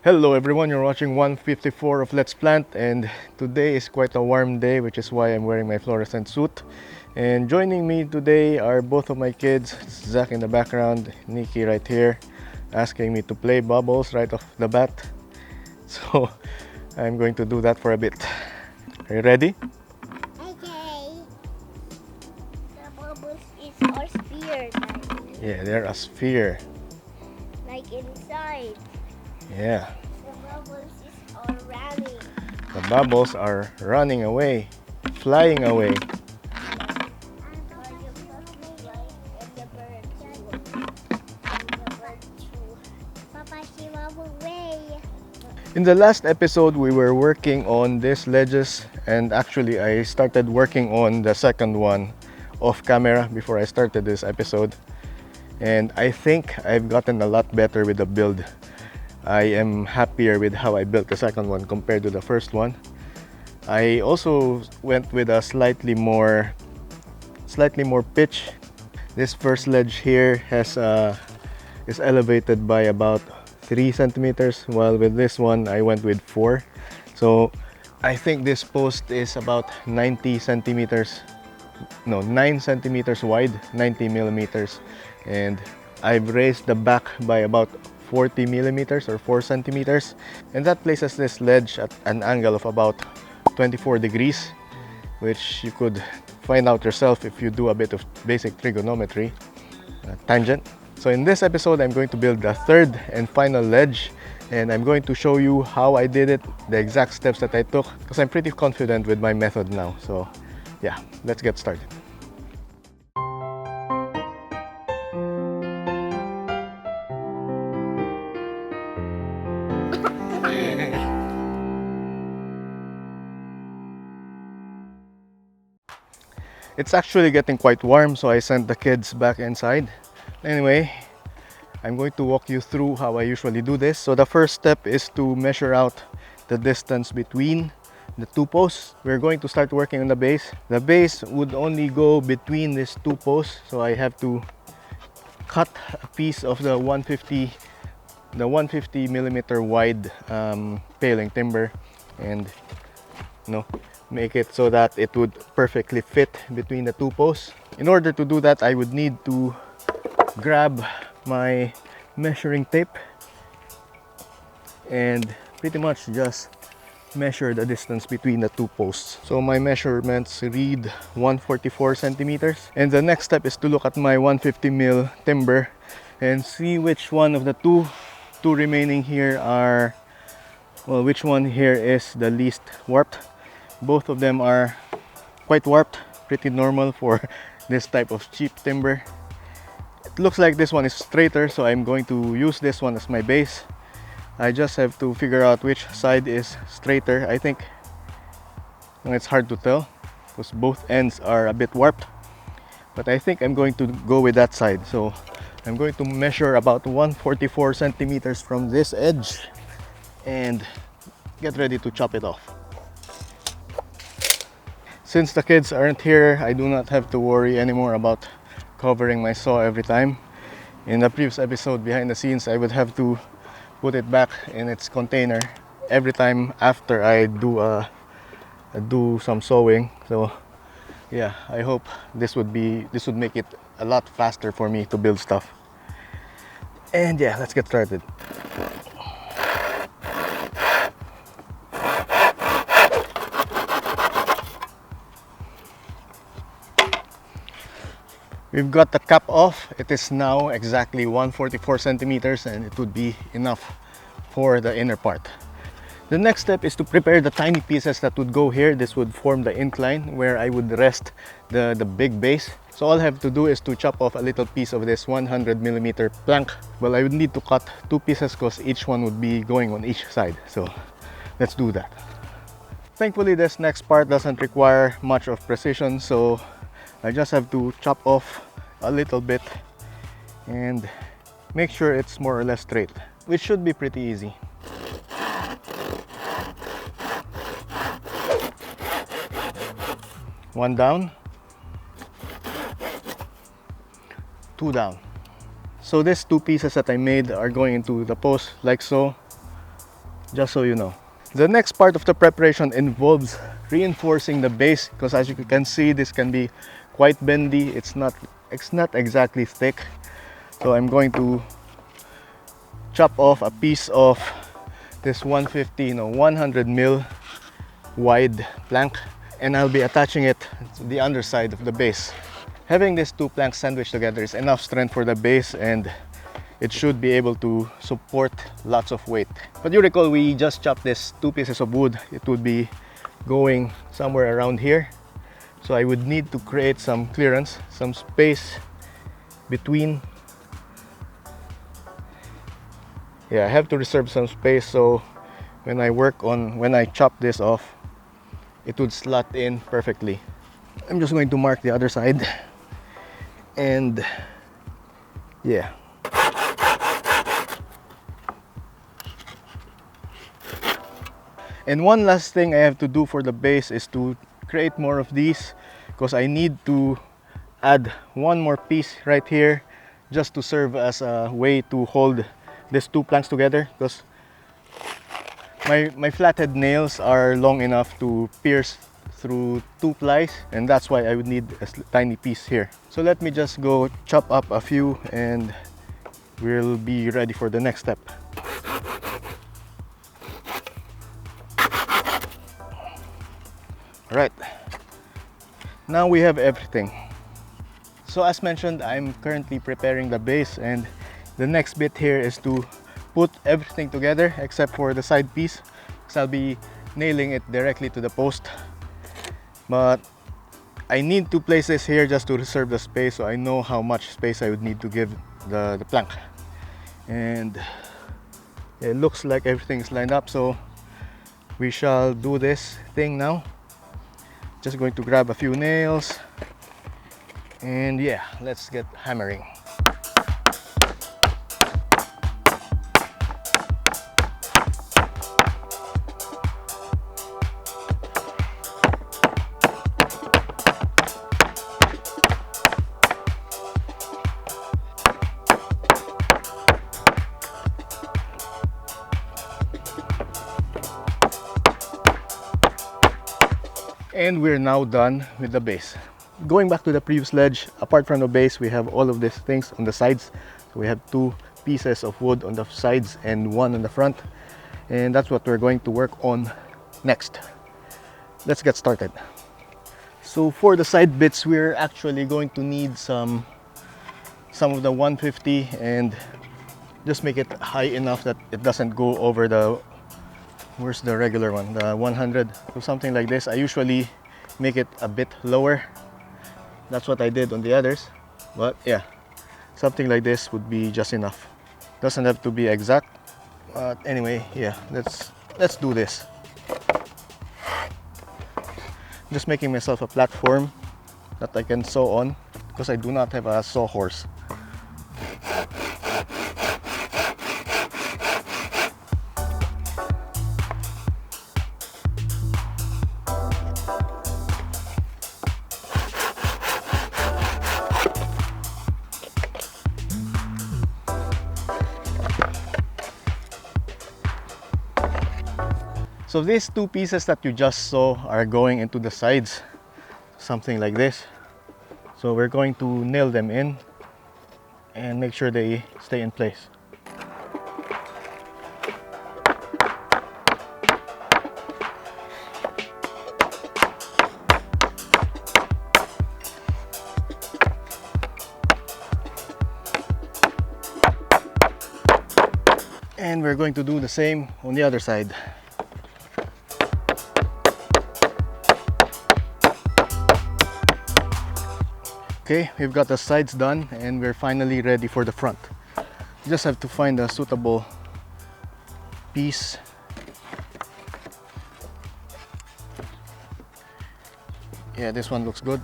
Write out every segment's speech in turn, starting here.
Hello everyone, you're watching 154 of Let's Plant, and today is quite a warm day, which is why I'm wearing my fluorescent suit. And joining me today are both of my kids, Zach in the background, Nikki right here, asking me to play bubbles right off the bat. So I'm going to do that for a bit. Are you ready? Okay. The bubbles is our sphere, Daddy. Yeah, they're a sphere. Like inside. Yeah, The bubbles is all running. the bubbles are running away, flying away. Papa, she bubble away. In the last episode, we were working on these ledges, and actually I started working on the second one off camera before I started this episode. And I think I've gotten a lot better with the build. I am happier with how I built the second one compared to the first one. I also went with a slightly more pitch. This first ledge here is elevated by about 3 centimeters, while with this one I went with 4. So I think this post is about 9 centimeters wide, 90 millimeters, and I've raised the back by about 40 millimeters or 4 centimeters, and that places this ledge at an angle of about 24 degrees, which you could find out yourself if you do a bit of basic trigonometry, tangent. So in this episode, I'm going to build the third and final ledge, and I'm going to show you how I did it, the exact steps that I took, because I'm pretty confident with my method now. So yeah, let's get started. It's actually getting quite warm, so I sent the kids back inside. Anyway, I'm going to walk you through how I usually do this. So the first step is to measure out the distance between the two posts. We're going to start working on the base. The base would only go between these two posts, so I have to cut a piece of the 150 millimeter wide paling timber, and make it so that it would perfectly fit between the two posts. In order to do that, I would need to grab my measuring tape and pretty much just measure the distance between the two posts. So my measurements read 144 centimeters, and the next step is to look at my 150 mil timber and see which one of the two remaining here are, well, which one here is the least warped. Both of them are quite warped, pretty normal for this type of cheap timber. It looks like this one is straighter, so I'm going to use this one as my base. I just have to figure out which side is straighter. I think it's hard to tell because both ends are a bit warped, but I think I'm going to go with that side. So I'm going to measure about 144 centimeters from this edge and get ready to chop it off. Since the kids aren't here, I do not have to worry anymore about covering my saw every time. In the previous episode, behind the scenes, I would have to put it back in its container every time after I do some sewing. So yeah, I hope this would make it a lot faster for me to build stuff. And yeah, let's get started. We've got the cap off. It is now exactly 144 centimeters, and it would be enough for the inner part. The next step is to prepare the tiny pieces that would go here. This would form the incline where I would rest the big base. So all I have to do is to chop off a little piece of this 100 millimeter plank. Well, I would need to cut 2 pieces because each one would be going on each side. So let's do that. Thankfully, this next part doesn't require much of precision, so I just have to chop off a little bit and make sure it's more or less straight, which should be pretty easy. One down, 2 down. So these 2 pieces that I made are going into the post like so. just so you know. The next part of the preparation involves reinforcing the base, because as you can see, this can be quite bendy. It's not exactly thick. So I'm going to chop off a piece of this 100 mil wide plank, and I'll be attaching it to the underside of the base. Having these two planks sandwiched together is enough strength for the base, and it should be able to support lots of weight. But you recall, we just chopped these two pieces of wood. It would be going somewhere around here. So I would need to create some clearance, some space between. Yeah, I have to reserve some space so when I chop this off, it would slot in perfectly. I'm just going to mark the other side, and yeah. And one last thing I have to do for the base is to create more of these, because I need to add one more piece right here just to serve as a way to hold these two planks together, because my flathead nails are long enough to pierce through two plies, and that's why I would need a tiny piece here. So let me just go chop up a few and we'll be ready for the next step. Right, now we have everything. So as mentioned, I'm currently preparing the base, and the next bit here is to put everything together except for the side piece, because I'll be nailing it directly to the post. But I need to place this here just to reserve the space, so I know how much space I would need to give the plank. And it looks like everything is lined up, so we shall do this thing now. Just going to grab a few nails, and yeah, let's get hammering. And we're now done with the base. Going back to the previous ledge, apart from the base, we have all of these things on the sides. So we have two pieces of wood on the sides and one on the front, and that's what we're going to work on next. Let's get started. So for the side bits, we're actually going to need some of the 150 and just make it high enough that it doesn't go over the, where's the regular one, the 100, so something like this. I usually make it a bit lower. That's what I did on the others, but yeah, something like this would be just enough. Doesn't have to be exact, but anyway, yeah, let's do this. Just making myself a platform that I can sew on, because I do not have a sawhorse. So these two pieces that you just saw are going into the sides, something like this. So we're going to nail them in and make sure they stay in place. And we're going to do the same on the other side. Okay, we've got the sides done and we're finally ready for the front. Just have to find a suitable piece. Yeah, this one looks good.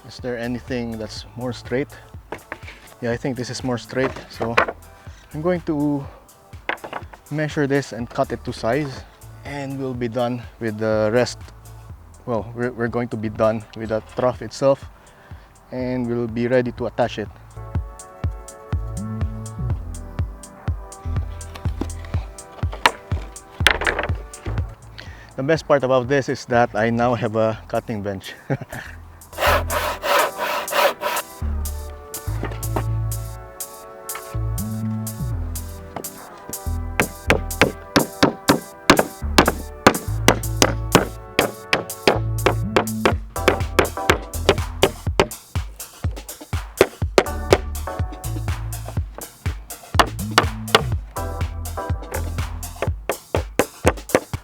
Is there anything that's more straight? Yeah, I think this is more straight, so I'm going to measure this and cut it to size, and we'll be done with the rest. Well, we're going to be done with the trough itself, and we'll be ready to attach it. The best part about this is that I now have a cutting bench.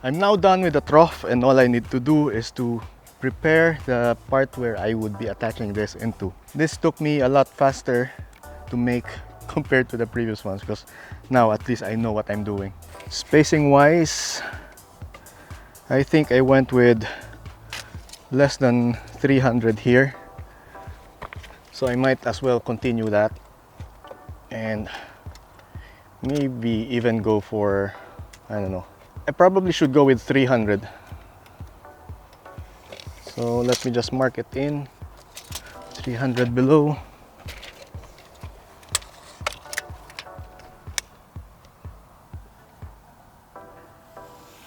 I'm now done with the trough, and all I need to do is to prepare the part where I would be attaching this into. This took me a lot faster to make compared to the previous ones, because now at least I know what I'm doing. Spacing wise, I think I went with less than 300 here, so I might as well continue that and maybe even go for, I don't know, I probably should go with 300. So let me just mark it in 300 below.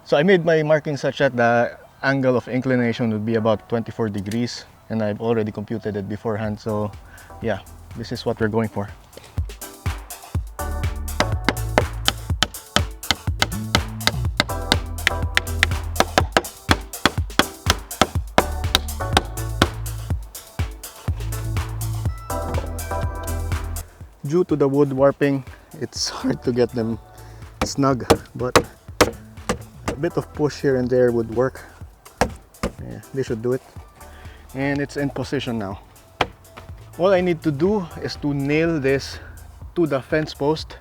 So I made my marking such that the angle of inclination would be about 24 degrees, and I've already computed it beforehand. So yeah, this is what we're going for. Due to the wood warping, it's hard to get them snug, but a bit of push here and there would work. Yeah, they should do it. And it's in position now. All I need to do is to nail this to the fence post,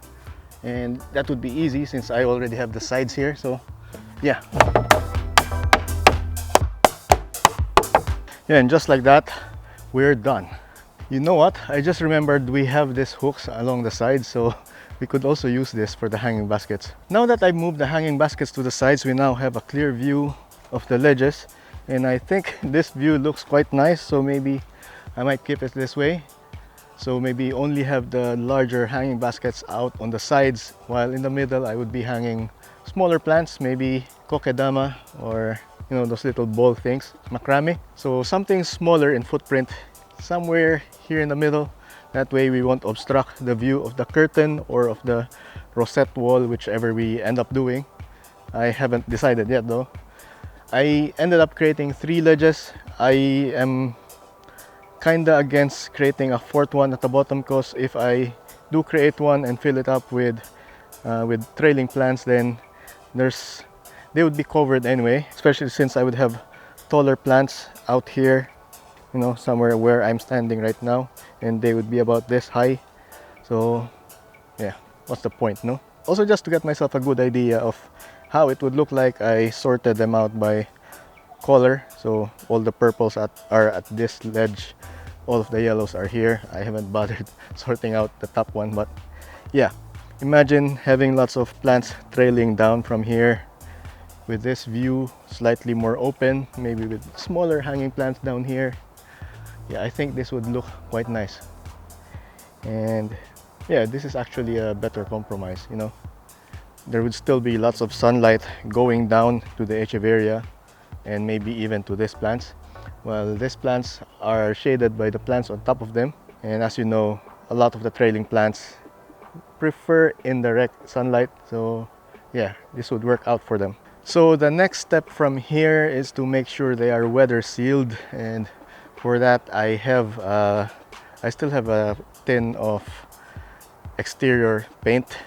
and that would be easy since I already have the sides here. So yeah. Yeah, and just like that, we're done. You know what? I just remembered we have these hooks along the sides, so we could also use this for the hanging baskets. Now that I've moved the hanging baskets to the sides, we now have a clear view of the ledges, and I think this view looks quite nice, so maybe I might keep it this way. So maybe only have the larger hanging baskets out on the sides, while in the middle I would be hanging smaller plants, maybe kokedama, or you know, those little ball things, macrame. So something smaller in footprint somewhere here in the middle. That way we won't obstruct the view of the curtain or of the rosette wall, whichever we end up doing. I haven't decided yet though. I ended up creating 3 ledges. I am kinda against creating a 4th one at the bottom, because if I do create one and fill it up with trailing plants, then they would be covered anyway, especially since I would have taller plants out here, you know, somewhere where I'm standing right now, and they would be about this high. So yeah, what's the point, no? Also, just to get myself a good idea of how it would look like, I sorted them out by color. So all the purples are at this ledge, all of the yellows are here. I haven't bothered sorting out the top one, but yeah, imagine having lots of plants trailing down from here with this view slightly more open, maybe with smaller hanging plants down here. Yeah, I think this would look quite nice. And yeah, this is actually a better compromise, you know. There would still be lots of sunlight going down to the echeveria and maybe even to these plants. Well, these plants are shaded by the plants on top of them, and as you know, a lot of the trailing plants prefer indirect sunlight, so yeah, this would work out for them. So the next step from here is to make sure they are weather sealed, and for that I still have a tin of exterior paint.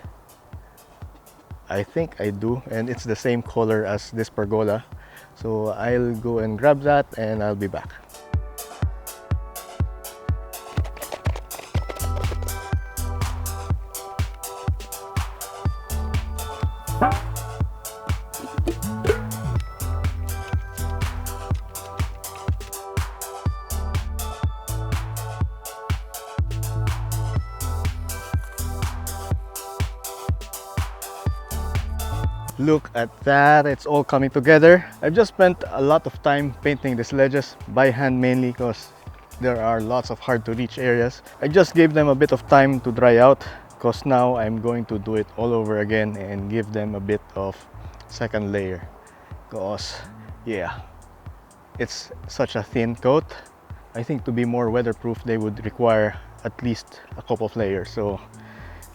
I think I do, and it's the same color as this pergola. So I'll go and grab that and I'll be back. Look at that, it's all coming together. I've just spent a lot of time painting these ledges by hand mainly, because there are lots of hard to reach areas. I just gave them a bit of time to dry out, because now I'm going to do it all over again and give them a bit of second layer. because yeah, it's such a thin coat. I think to be more weatherproof they would require at least a couple of layers. So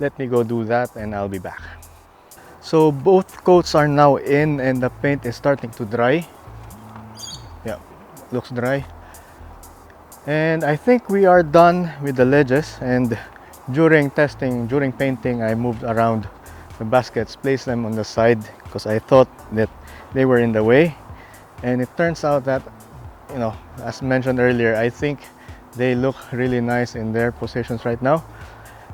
let me go do that and I'll be back. So both coats are now in and the paint is starting to dry. Yeah, looks dry. And I think we are done with the ledges, and during testing, during painting, I moved around the baskets, placed them on the side because I thought that they were in the way. And it turns out that, you know, as mentioned earlier, I think they look really nice in their positions right now.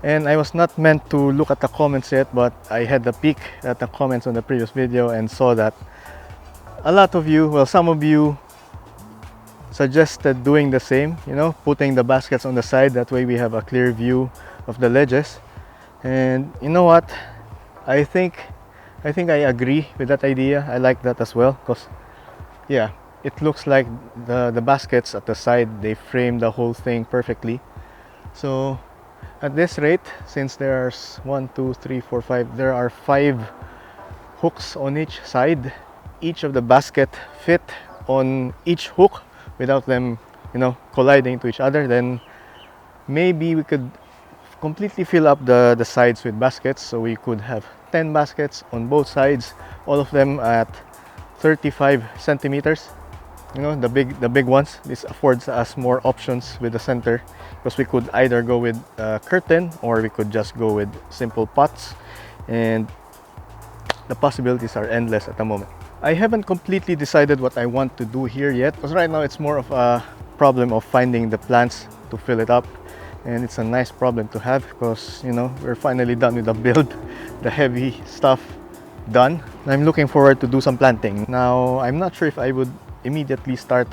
And I was not meant to look at the comments yet, but I had a peek at the comments on the previous video and saw that a lot of you, well, some of you suggested doing the same, you know, putting the baskets on the side. That way we have a clear view of the ledges. And you know what? I think I agree with that idea. I like that as well because yeah, it looks like the baskets at the side, they frame the whole thing perfectly. So at this rate, since there's 1, 2, 3, 4, 5, there are 5 hooks on each side. Each of the basket fit on each hook without them, you know, colliding to each other. Then maybe we could completely fill up the sides with baskets. So we could have 10 baskets on both sides, all of them at 35 centimeters. You know, the big ones. This affords us more options with the center because we could either go with a curtain or we could just go with simple pots, and the possibilities are endless at the moment. I haven't completely decided what I want to do here yet because right now it's more of a problem of finding the plants to fill it up, and it's a nice problem to have because, you know, we're finally done with the build, the heavy stuff done. I'm looking forward to do some planting. Now I'm not sure if I would immediately start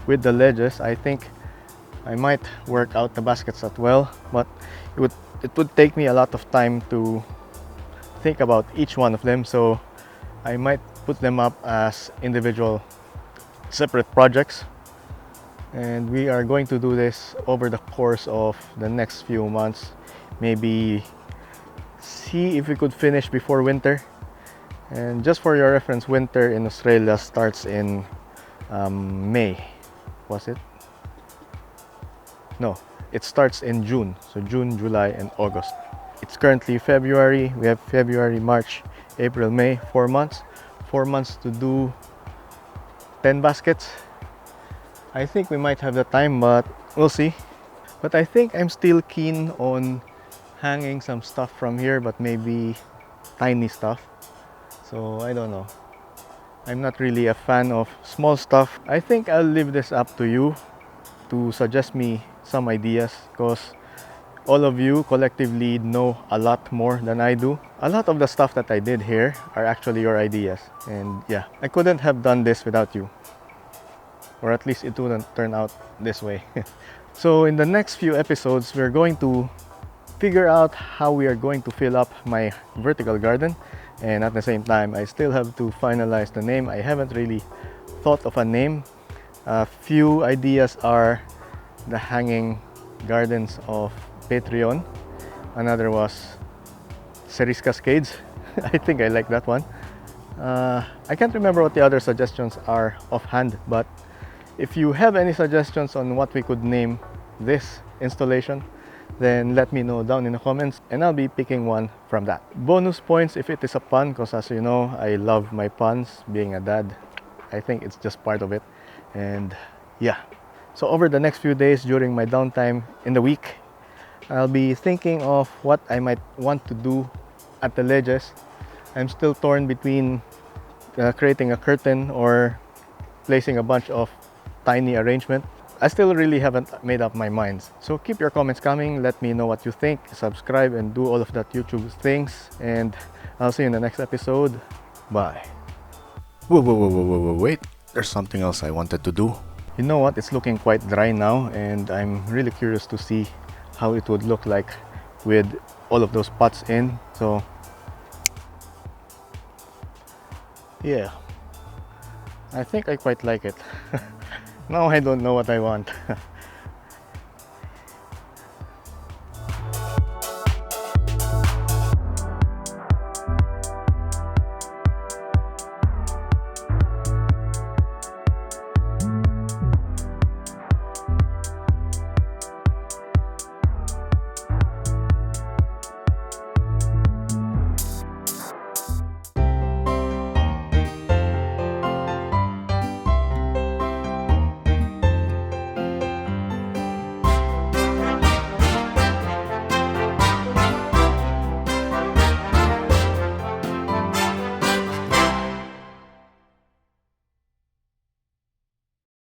with the ledges. I think I might work out the baskets as well, but it would take me a lot of time to think about each one of them, so I might put them up as individual separate projects. And we are going to do this over the course of the next few months. Maybe see if we could finish before winter. And just for your reference, winter in Australia starts in May. Was it? No, it starts in June. So June, July, and August. It's currently February. We have February, March, April, May, 4 months. 4 months to do 10 baskets. I think we might have the time, but we'll see. But I think I'm still keen on hanging some stuff from here, but maybe tiny stuff. So I don't know. I'm not really a fan of small stuff. I think I'll leave this up to you to suggest me some ideas because all of you collectively know a lot more than I do. A lot of the stuff that I did here are actually your ideas. And yeah, I couldn't have done this without you. Or at least it wouldn't turn out this way. So in the next few episodes, we're going to figure out how we are going to fill up my vertical garden. And at the same time, I still have to finalize the name. I haven't really thought of a name. A few ideas are the hanging gardens of Patreon. Another was Cerriscapades. I think I like that one. I can't remember what the other suggestions are offhand, but if you have any suggestions on what we could name this installation, then let me know down in the comments and I'll be picking one from that. Bonus points if it is a pun, because as you know, I love my puns. Being a dad, I think it's just part of it. And yeah, so over the next few days during my downtime in the week, I'll be thinking of what I might want to do at the ledges. I'm still torn between creating a curtain or placing a bunch of tiny arrangement. I still really haven't made up my mind. So keep your comments coming. Let me know what you think. Subscribe and do all of that YouTube things. And I'll see you in the next episode. Bye. Wait. There's something else I wanted to do. You know what? It's looking quite dry now, and I'm really curious to see how it would look like with all of those pots in. So yeah, I think I quite like it. Now I don't know what I want.